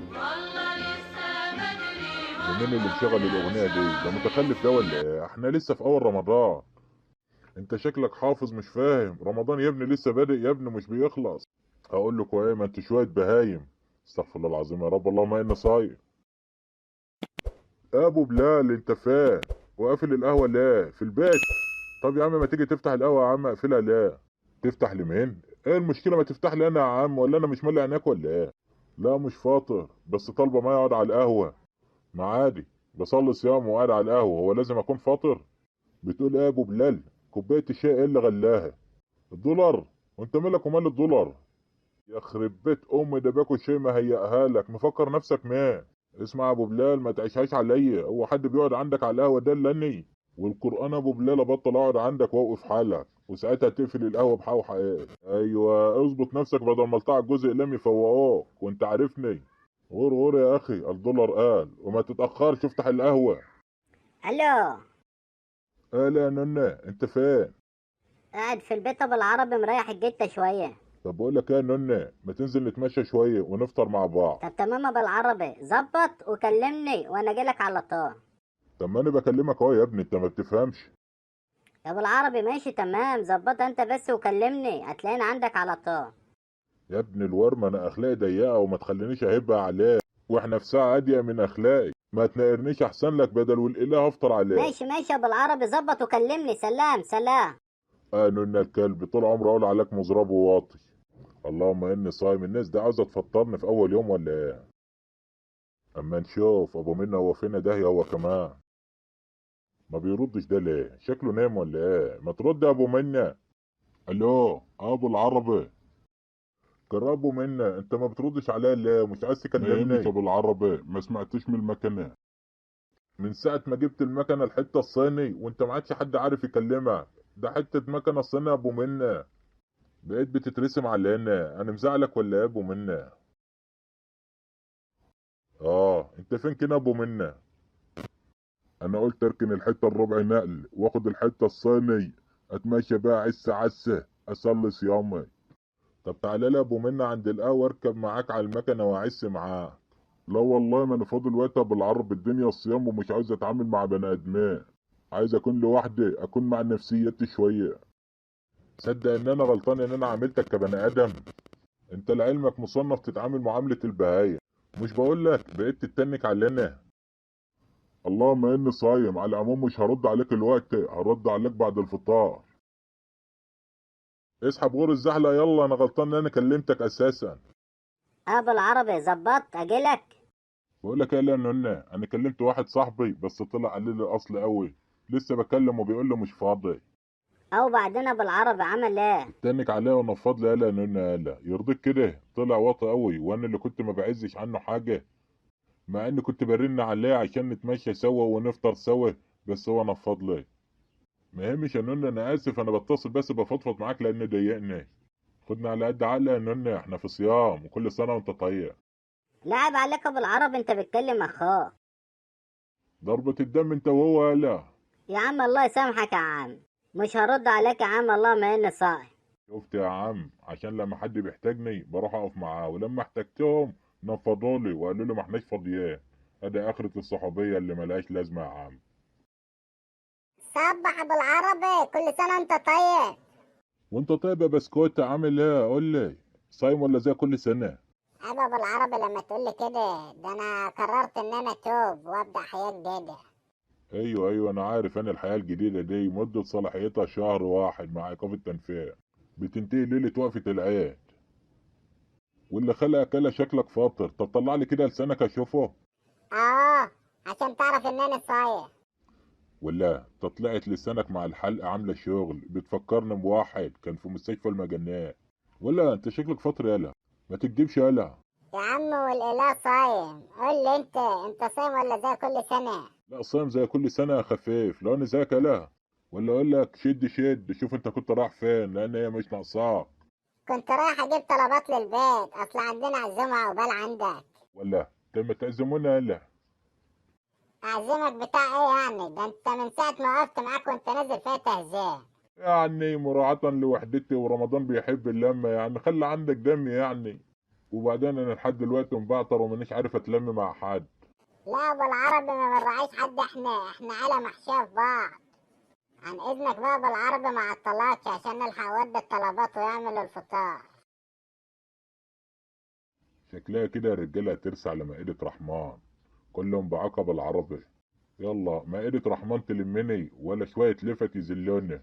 والله لسه بدري ومين اللي والله مشغل يا الاغنيه دي؟ ده صاحي. متخلف ده ولا ايه؟ احنا لسه في اول رمضان. انت شكلك حافظ مش فاهم، رمضان يا ابني لسه بادئ يا ابني مش بيخلص. هقول لكم ايه؟ ما انتوا شويه بهايم. استغفر الله العظيم يا رب، اللهم اني صايم. ابو بلال انت فين؟ وقافل القهوه ليه في البيت؟ طب يا عم ما تيجي تفتح القهوه يا عم، اقفلها ليه؟ تفتح لمين؟ ايه المشكله؟ ما تفتح لي انا يا عم، ولا انا مش مولع عينيك ولا ايه؟ لا مش فاطر، بس طالبه ما يقعد على القهوه. ما عادي، بصلي صيام وقاعد على القهوه، هو لازم اكون فاطر؟ بتقول ايه يا ابو بلال؟ كوبايه الشاي ايه اللي غلاها؟ الدولار؟ وانت مالك ومال الدولار؟ يخرب بيت امي، ده باكل شيء ما هيئها لك، مفكر نفسك مين؟ اسمع يا ابو بلال، ما تعيشهاش عليا، هو حد بيقعد عندك على القهوه ده الا اني؟ والقران يا ابو بلال ابطل اقعد عندك واوقف حالك، وساعتها تقفل القهوه بحوحه ايه؟ ايوه اظبط نفسك بدل ما الطاع الجزء لم يفوقوك، وانت عارفني. غور غور يا اخي، الدولار قال، وما تتاخرش افتح القهوه. الو. قال يا ننه انت فين؟ قاعد في البيت ابو العربي مريح الجته شويه. طب بقول لك ايه يا ننه، ما تنزل نتمشى شويه ونفطر مع بعض؟ طب تمام ابو العربي، ظبط وكلمني وانا جالك على طول. طب ما انا بكلمك اهو يا ابني، انت ما بتفهمش. يا ابو العربي ماشي تمام، ظبط انت بس وكلمني هتلاقيني عندك على طول. يا ابن الورم انا اخلاقي ضيقه وما تخلينيش اهبها عليك، واحنا في ساعه اضيق من اخلاقي، ما تنقرنيش احسن لك بدل والاله افطر عليك. ماشي ماشي يا ابو العربي، ظبط وكلمني. سلام سلام. قالوا ان الكلب طول عمره اقول عليك مزراب وواطي. اللهم اني صايم، الناس دي عاوزه تفطرني في اول يوم ولا ايه؟ اما نشوف ابو منى هو فينا ده هو كمان. ما بيردش ده ليه؟ شكله نايم ولا ايه؟ ما ترد يا ابو منى. الو ابو العربي. قربوا منا، انت ما بتردش عليا ليه؟ مش عايز تكلمني؟ ابو العربي ما سمعتش من المكنه؟ من ساعه ما جبت المكنه الحته الصيني وانت ما عادش حد عارف يكلمك. ده حته مكنه صيني يا ابو منا. بقيت بتترسم علينا، انا مزعلك ولا ايه يا ابو منا؟ اه انت فين كده يا ابو منا؟ انا قلت اركن الحته الربع نقل واخد الحته الصيني، اتمشى بيها عسه عسه، اصلي صيامي. طب تعالى لي يا ابو منا عند القهوه، اركب معاك على المكنه واعس معاك. لا والله ما انا فاضل وقتها بالعرب، الدنيا الصيام ومش عاوز اتعامل مع بني ادمين. عايز اكون لوحدي، اكون مع نفسيتي شويه. صدق ان انا غلطان ان انا عاملتك كبني ادم. انت لعلمك مصنف تتعامل معامله البهايم. مش بقول لك بقيت تتنك علينا؟ اللهم اني صايم، على العموم مش هرد عليك الوقت، هرد عليك بعد الفطار. اسحب غور الزحله يلا، انا غلطان ان انا كلمتك اساسا. ابو العربي ظبط اجيلك. بقول لك ايه، لا انا كلمت واحد صاحبي بس طلع قال لي الاصل قوي. لسه بكلمه بيقول له مش فاضي. او بعدين ابو العربي عمل ايه؟ تنك عليه ونفض لي، قال قال يرضيك كده؟ طلع واطي قوي، وانا اللي كنت ما بعزش عنه حاجه، مع اني كنت برن عليه عشان نتمشى سوا ونفطر سوا، بس هو نفض لي. ما يهمش يا نونا، انا اسف، انا بتصل بس بفضفض معاك لان ضايقني. خدنا على قد عقلي يا نونا، احنا في صيام وكل سنه وانت طيب. لاعب عليك ابو العربي، انت بتكلم اخوك. ضربة الدم انت وهو لا. يا عم الله يسامحك يا عم، مش هرد عليك يا عم، الله ما اني صاحي. شفت يا عم، عشان لما حد بيحتاجني بروح اقف معاه، ولما احتجتهم نفضوا لي وقالوا لي ما احناش فاضيين. ادي اخرة الصحوبية اللي ملهاش لازمة يا عم. صبح ابو العربي، كل سنه وانت طيب. وانت طيب يا بسكوت، عامل ايه؟ قول لي، صايم ولا زي كل سنة؟ عيب ابو العربي لما تقول لي كده، ده انا قررت ان انا اتوب وابدا حياه جديده. ايوه انا عارف، انا الحياة الجديدة دي مدة صلاحيتها شهر واحد مع ايقاف التنفيذ، بتنتهي ليلة وقفة العيد. واللي خلقك كلا شكلك فاطر، طب طلع لي كده لسانك اشوفه. اه، عشان تعرف ان انا صايم. ولا تطلعت لسانك مع الحلقة عاملة شغل، بتفكرني بواحد كان في مستشفى المجانات. ولا انت شكلك فاطر يالا، ما تكدبش يالا. يا عم والاله صايم، قول لي انت صايم ولا زي كل سنه؟ لا صايم زي كل سنة يا خفيف، لو انا زيك يالا. ولا اقول لك شد شد، شوف انت كنت رايح فين، لان هي مش ناقصاك. كنت رايح اجيب طلبات للبيت، اصل عندنا عزومه عقبال عندك. ولا طب ما تعزمونا يالا. اعزمك بتاع ايه يعني؟ ده انت من ساعه ما وقفت معاك وانت نازل فيها تهزيه. يعني مراعاة لوحدتي ورمضان بيحب اللمة، يعني خلي عندك دم يعني. وبعدين انا لحد دلوقتي مبعتر ومانيش عارف اتلم مع حد. لا بالعربي ما بنراعيش حد، احنا عيلة محشية في بعض. عن اذنك بقى بالعربي ما عطلاتش عشان نلحق نودي الطلبات ويعمل الفطار. شكلها كده يا رجاله هترسى على مائدة رحمن، كلهم بعقب العربي. يلا مائدة رحمن تلمني ولا شوية لفت يذلوني.